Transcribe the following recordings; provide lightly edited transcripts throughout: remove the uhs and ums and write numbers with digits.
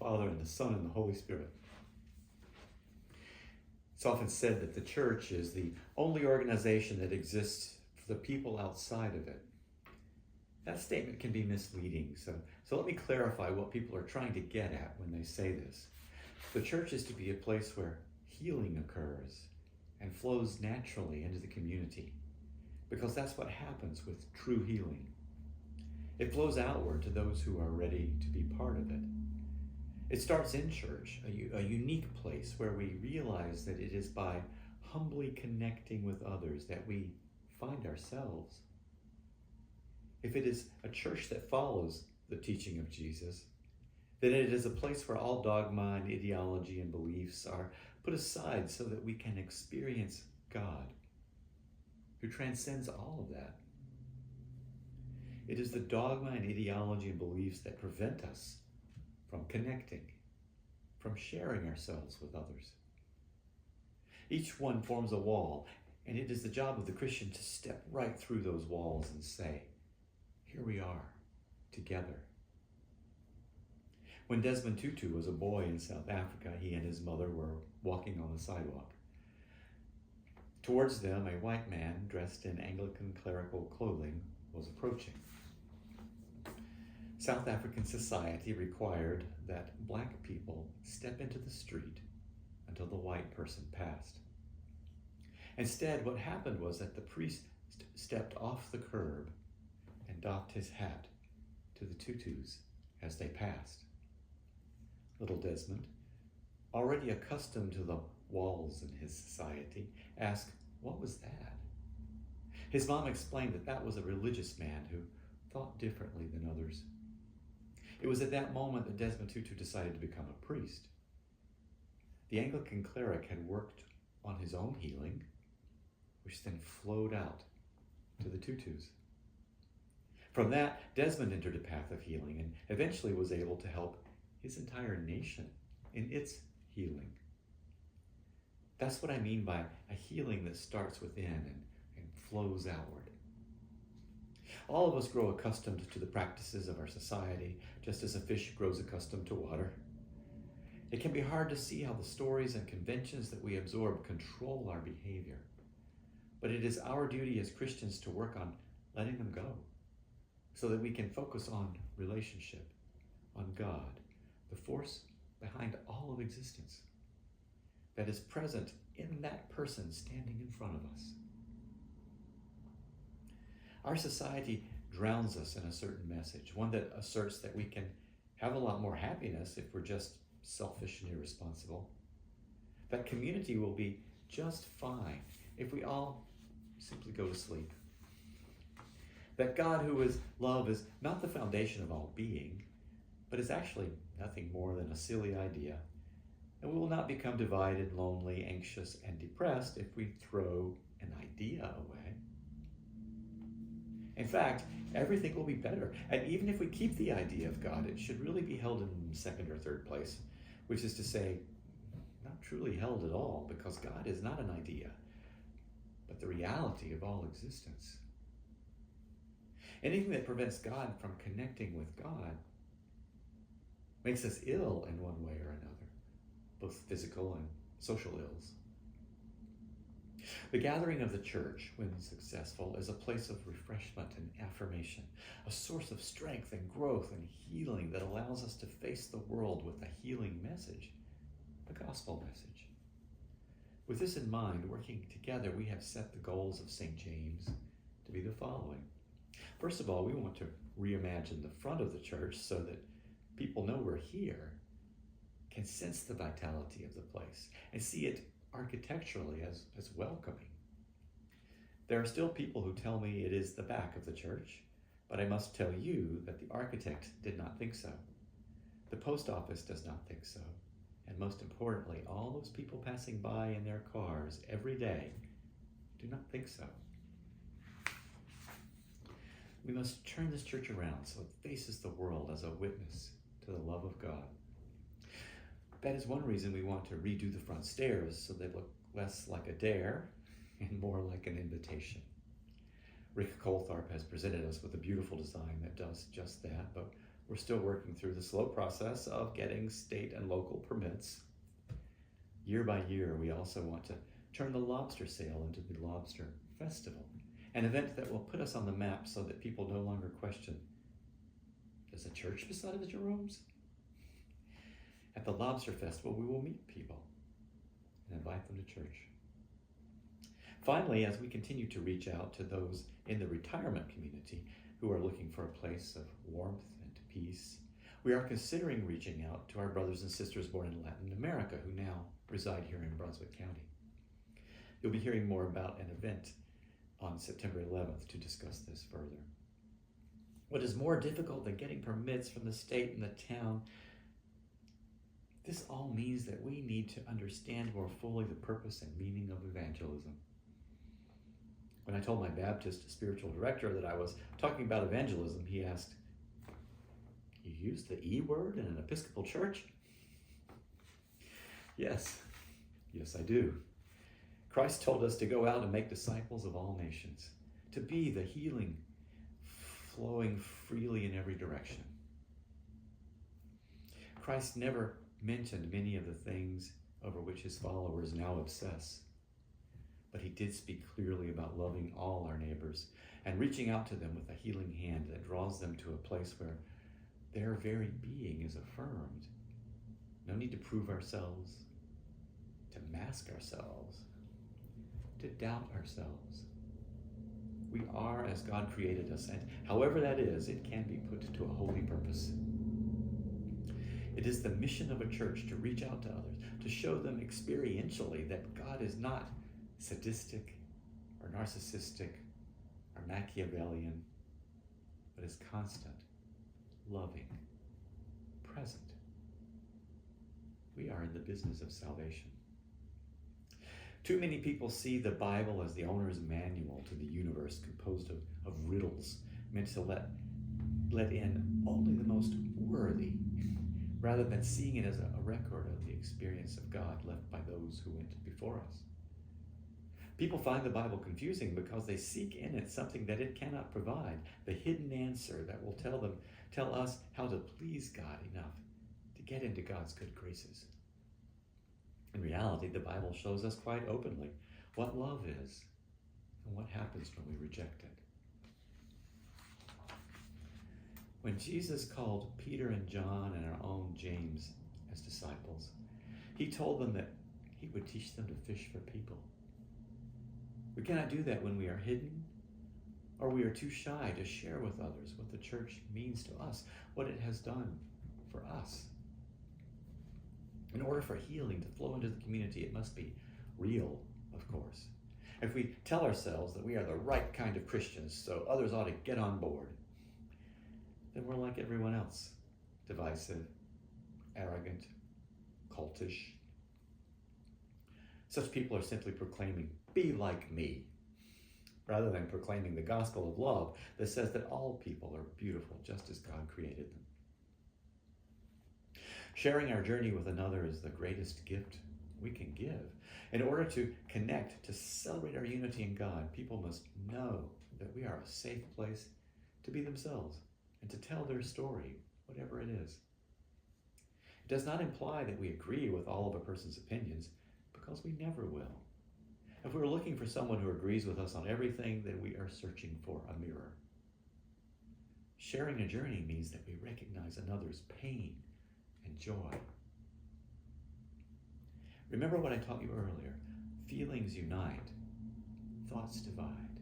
Father, and the Son, and the Holy Spirit. It's often said that the church is the only organization that exists for the people outside of it. That statement can be misleading, so let me clarify what people are trying to get at when they say this. The church is to be a place where healing occurs and flows naturally into the community, because that's what happens with true healing. It flows outward to those who are ready to be part of it. It starts in church, a unique place where we realize that it is by humbly connecting with others that we find ourselves. If it is a church that follows the teaching of Jesus, then it is a place where all dogma and ideology and beliefs are put aside so that we can experience God, who transcends all of that. It is the dogma and ideology and beliefs that prevent us from connecting, from sharing ourselves with others. Each one forms a wall, and it is the job of the Christian to step right through those walls and say, here we are, together. When Desmond Tutu was a boy in South Africa, he and his mother were walking on the sidewalk. Towards them, a white man dressed in Anglican clerical clothing was approaching. South African society required that black people step into the street until the white person passed. Instead, what happened was that the priest stepped off the curb and doffed his hat to the Tutus as they passed. Little Desmond, already accustomed to the walls in his society, asked, what was that? His mom explained that that was a religious man who thought differently than others. It was at that moment that Desmond Tutu decided to become a priest. The Anglican cleric had worked on his own healing, which then flowed out to the Tutus. From that, Desmond entered a path of healing and eventually was able to help his entire nation in its healing. That's what I mean by a healing that starts within and flows outward. All of us grow accustomed to the practices of our society, just as a fish grows accustomed to water. It can be hard to see how the stories and conventions that we absorb control our behavior. But it is our duty as Christians to work on letting them go, so that we can focus on relationship, on God, the force behind all of existence, that is present in that person standing in front of us. Our society drowns us in a certain message, one that asserts that we can have a lot more happiness if we're just selfish and irresponsible. That community will be just fine if we all simply go to sleep. That God, who is love, is not the foundation of all being, but is actually nothing more than a silly idea. And we will not become divided, lonely, anxious, and depressed if we throw an idea away. In fact, everything will be better. And even if we keep the idea of God, it should really be held in second or third place, which is to say, not truly held at all, because God is not an idea, but the reality of all existence. Anything that prevents God from connecting with God makes us ill in one way or another, both physical and social ills. The gathering of the church, when successful, is a place of refreshment and affirmation, a source of strength and growth and healing that allows us to face the world with a healing message, the gospel message. With this in mind, working together, we have set the goals of St. James to be the following. First of all, we want to reimagine the front of the church so that people know we're here, can sense the vitality of the place, and see it architecturally as welcoming. There are still people who tell me it is the back of the church, but I must tell you that the architect did not think so. The post office does not think so. And most importantly, all those people passing by in their cars every day do not think so. We must turn this church around so it faces the world as a witness to the love of God. That is one reason we want to redo the front stairs so they look less like a dare and more like an invitation. Rick Colthorpe has presented us with a beautiful design that does just that, but We're still working through the slow process of getting state and local permits. Year by year, we also want to turn the lobster sale into the Lobster Festival, an event that will put us on the map so that people no longer question, there's a church beside the Jerome's? At the Lobster Festival, we will meet people and invite them to church. Finally, as we continue to reach out to those in the retirement community who are looking for a place of warmth and peace, we are considering reaching out to our brothers and sisters born in Latin America who now reside here in Brunswick County. You'll be hearing more about an event on September 11th to discuss this further. What is more difficult than getting permits from the state and the town? This all means that we need to understand more fully the purpose and meaning of evangelism. When I told my Baptist spiritual director that I was talking about evangelism, he asked, "You use the E word in an Episcopal church?" Yes, I do. Christ told us to go out and make disciples of all nations, to be the healing flowing freely in every direction. Christ never mentioned many of the things over which his followers now obsess, but he did speak clearly about loving all our neighbors and reaching out to them with a healing hand that draws them to a place where their very being is affirmed. No need to prove ourselves, to mask ourselves, to doubt ourselves. We are as God created us, and however that is, it can be put to a holy purpose. It is the mission of a church to reach out to others, to show them experientially that God is not sadistic or narcissistic or Machiavellian, but is constant, loving, present. We are in the business of salvation. Too many people see the Bible as the owner's manual to the universe, composed of riddles meant to let in only the most worthy, rather than seeing it as a record of the experience of God left by those who went before us. People find the Bible confusing because they seek in it something that it cannot provide, the hidden answer that will tell us how to please God enough to get into God's good graces. In reality, the Bible shows us quite openly what love is and what happens when we reject it. When Jesus called Peter and John and our own James as disciples, he told them that he would teach them to fish for people. We cannot do that when we are hidden or we are too shy to share with others what the church means to us, what it has done for us. In order for healing to flow into the community, it must be real, of course. If we tell ourselves that we are the right kind of Christians, so others ought to get on board, then we're like everyone else, divisive, arrogant, cultish. Such people are simply proclaiming, "Be like me," rather than proclaiming the gospel of love that says that all people are beautiful just as God created them. Sharing our journey with another is the greatest gift we can give. In order to connect, to celebrate our unity in God, people must know that we are a safe place to be themselves and to tell their story, whatever it is. It does not imply that we agree with all of a person's opinions, because we never will. If we're looking for someone who agrees with us on everything, then we are searching for a mirror. Sharing a journey means that we recognize another's pain and joy. Remember what I taught you earlier. Feelings unite, thoughts divide.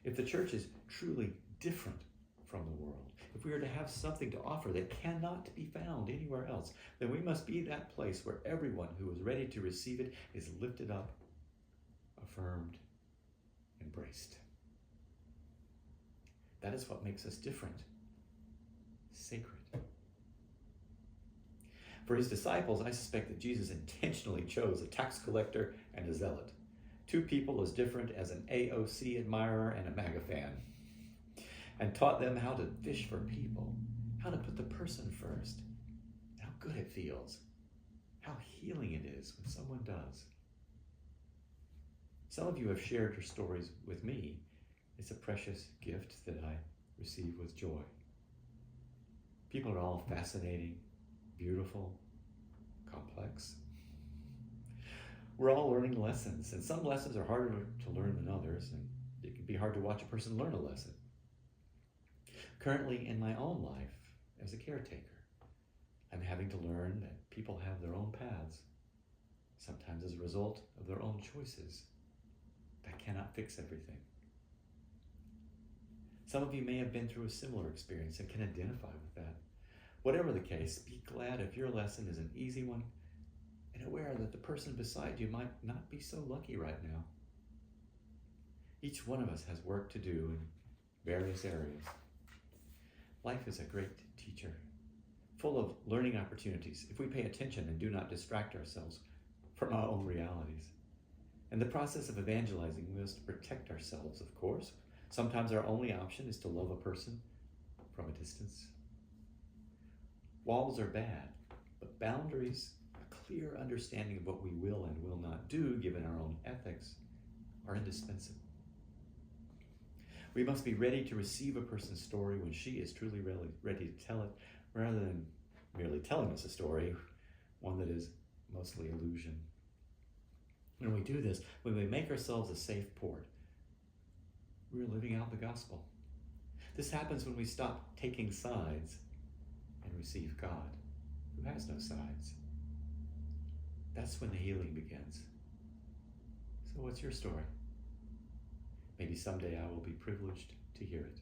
If the church is truly different from the world, if we are to have something to offer that cannot be found anywhere else, then we must be that place where everyone who is ready to receive it is lifted up, affirmed, embraced. That is what makes us different, sacred. For his disciples, I suspect that Jesus intentionally chose a tax collector and a zealot, two people as different as an AOC admirer and a MAGA fan, and taught them how to fish for people, how to put the person first, how good it feels, how healing it is when someone does. Some of you have shared your stories with me. It's a precious gift that I receive with joy. joy. People are all fascinating, beautiful, complex. We're all learning lessons, and some lessons are harder to learn than others, and it can be hard to watch a person learn a lesson. Currently, in my own life, as a caretaker, I'm having to learn that people have their own paths, sometimes as a result of their own choices. That cannot fix everything. Some of you may have been through a similar experience and can identify with that. Whatever the case, be glad if your lesson is an easy one and aware that the person beside you might not be so lucky right now. Each one of us has work to do in various areas. Life is a great teacher, full of learning opportunities if we pay attention and do not distract ourselves from our own realities. In the process of evangelizing, we must protect ourselves, of course. Sometimes our only option is to love a person from a distance. Walls are bad, but boundaries, a clear understanding of what we will and will not do, given our own ethics, are indispensable. We must be ready to receive a person's story when she is truly ready to tell it, rather than merely telling us a story, one that is mostly illusion. When we do this, when we make ourselves a safe port, we're living out the gospel. This happens when we stop taking sides and receive God, who has no sides. That's when the healing begins. So what's your story? Maybe someday I will be privileged to hear it.